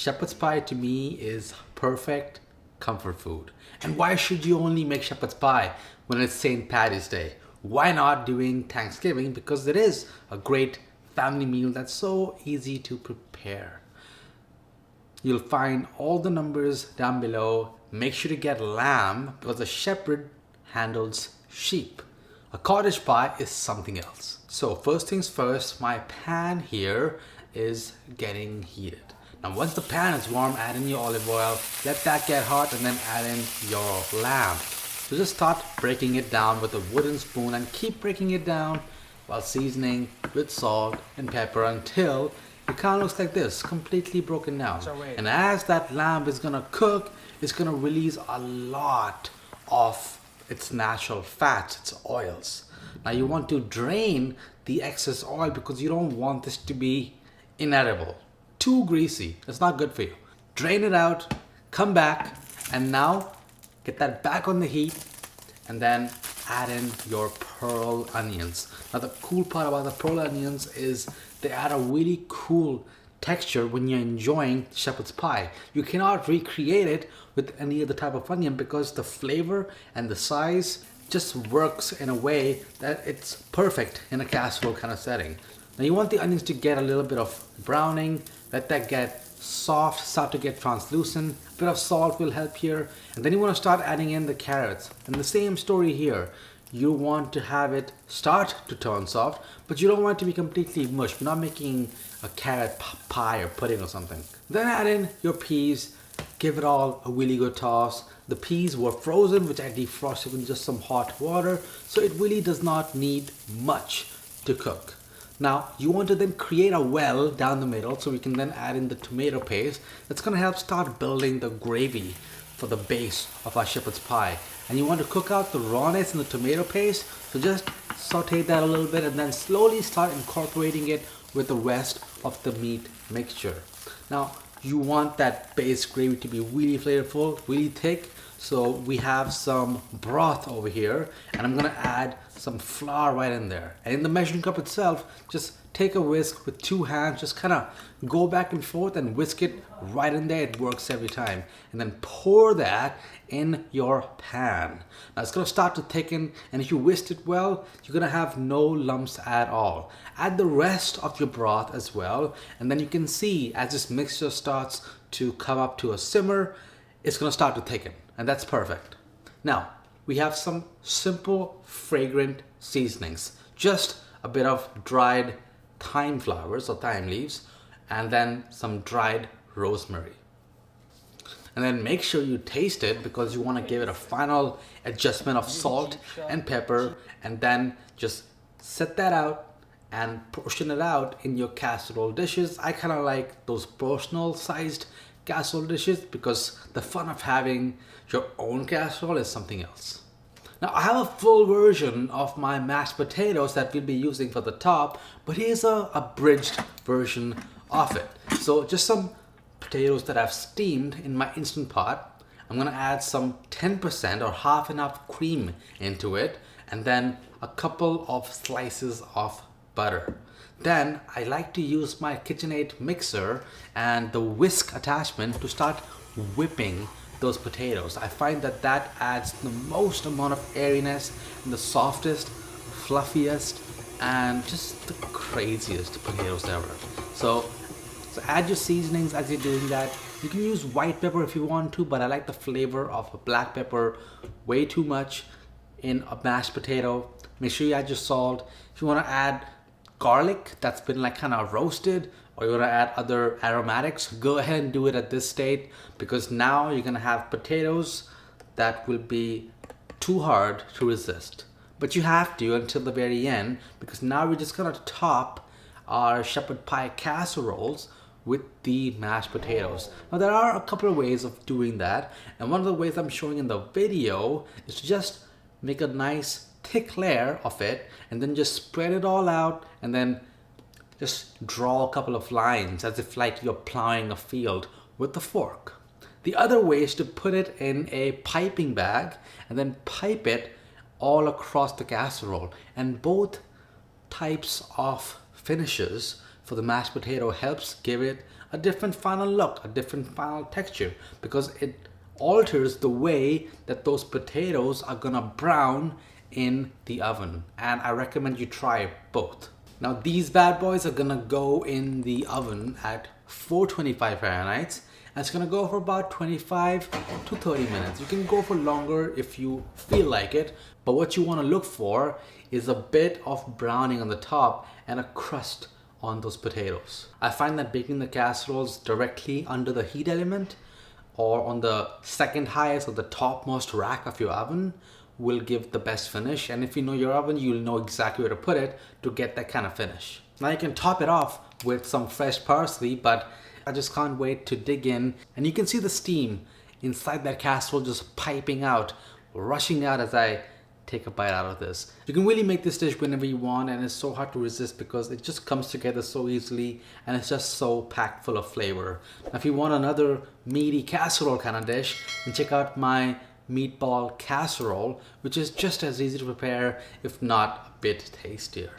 Shepherd's pie to me is perfect comfort food. And why should you only make shepherd's pie when it's St. Patty's Day? Why not during Thanksgiving? Because it is a great family meal that's so easy to prepare. You'll find all the numbers down below. Make sure to get lamb because a shepherd handles sheep. A cottage pie is something else. So first things first, my pan here is getting heated. Now once the pan is warm, add in your olive oil, let that get hot, and then add in your lamb. So just start breaking it down with a wooden spoon and keep breaking it down while seasoning with salt and pepper until it kind of looks like this, completely broken down. And as that lamb is gonna cook, it's gonna release a lot of its natural fats, its oils. Now you want to drain the excess oil because you don't want this to be inedible. Too greasy, that's not good for you. Drain it out, come back, and now get that back on the heat and then add in your pearl onions. Now the cool part about the pearl onions is they add a really cool texture when you're enjoying shepherd's pie. You cannot recreate it with any other type of onion because the flavor and the size just works in a way that it's perfect in a casserole kind of setting. Now you want the onions to get a little bit of browning, let that get soft, start to get translucent. A bit of salt will help here. And then you want to start adding in the carrots. And the same story here. You want to have it start to turn soft, but you don't want it to be completely mush. We're not making a carrot pie or pudding or something. Then add in your peas, give it all a really good toss. The peas were frozen, which I defrosted with just some hot water, so it really does not need much to cook. Now you want to then create a well down the middle so we can then add in the tomato paste. That's going to help start building the gravy for the base of our shepherd's pie. And you want to cook out the rawness in the tomato paste, so just saute that a little bit and then slowly start incorporating it with the rest of the meat mixture. Now you want that base gravy to be really flavorful, really thick. So we have some broth over here and I'm gonna add some flour right in there. And in the measuring cup itself, just take a whisk with 2 hands, just kind of go back and forth and whisk it right in there. It works every time. And then pour that in your pan. Now it's gonna start to thicken, and if you whisk it well, you're gonna have no lumps at all. Add the rest of your broth as well, and then you can see as this mixture starts to come up to a simmer, it's gonna start to thicken, and that's perfect. Now, we have some simple, fragrant seasonings. Just a bit of dried thyme flowers or thyme leaves, and then some dried rosemary. And then make sure you taste it because you want to give it a final adjustment of salt and pepper, and then just set that out and portion it out in your casserole dishes. I kind of like those personal sized casserole dishes because the fun of having your own casserole is something else. Now I have a full version of my mashed potatoes that we'll be using for the top, but here's a abridged version of it. So just some potatoes that I've steamed in my Instant Pot. I'm gonna add some 10% or half enough cream into it, and then a couple of slices of butter. Then I like to use my KitchenAid mixer and the whisk attachment to start whipping those potatoes. I find that that adds the most amount of airiness and the softest, fluffiest, and just the craziest potatoes ever. So add your seasonings as you're doing that. You can use white pepper if you want to, but I like the flavor of black pepper way too much in a mashed potato. Make sure you add your salt. If you want to add garlic that's been like kind of roasted, or you want to add other aromatics, go ahead and do it at this state, because now you're going to have potatoes that will be too hard to resist. But you have to until the very end, because now we're just going to top our shepherd pie casseroles with the mashed potatoes. Now there are a couple of ways of doing that, and one of the ways I'm showing in the video is to just make a nice thick layer of it and then just spread it all out and then just draw a couple of lines as if like you're plowing a field with a fork. The other way is to put it in a piping bag and then pipe it all across the casserole, and both types of finishes for the mashed potato helps give it a different final look, a different final texture, because it alters the way that those potatoes are gonna brown in the oven. And I recommend you try both. Now these bad boys are gonna go in the oven at 425 Fahrenheit, and it's gonna go for about 25 to 30 minutes. You can go for longer if you feel like it, but what you wanna look for is a bit of browning on the top and a crust on those potatoes. I find that baking the casseroles directly under the heat element or on the second highest or the topmost rack of your oven will give the best finish. And if you know your oven, you'll know exactly where to put it to get that kind of finish. Now you can top it off with some fresh parsley, but I just can't wait to dig in. And you can see the steam inside that casserole just piping out, rushing out as I take a bite out of this. You can really make this dish whenever you want, and it's so hard to resist because it just comes together so easily and it's just so packed full of flavor. Now if you want another meaty casserole kind of dish, then check out my meatball casserole, which is just as easy to prepare, if not a bit tastier.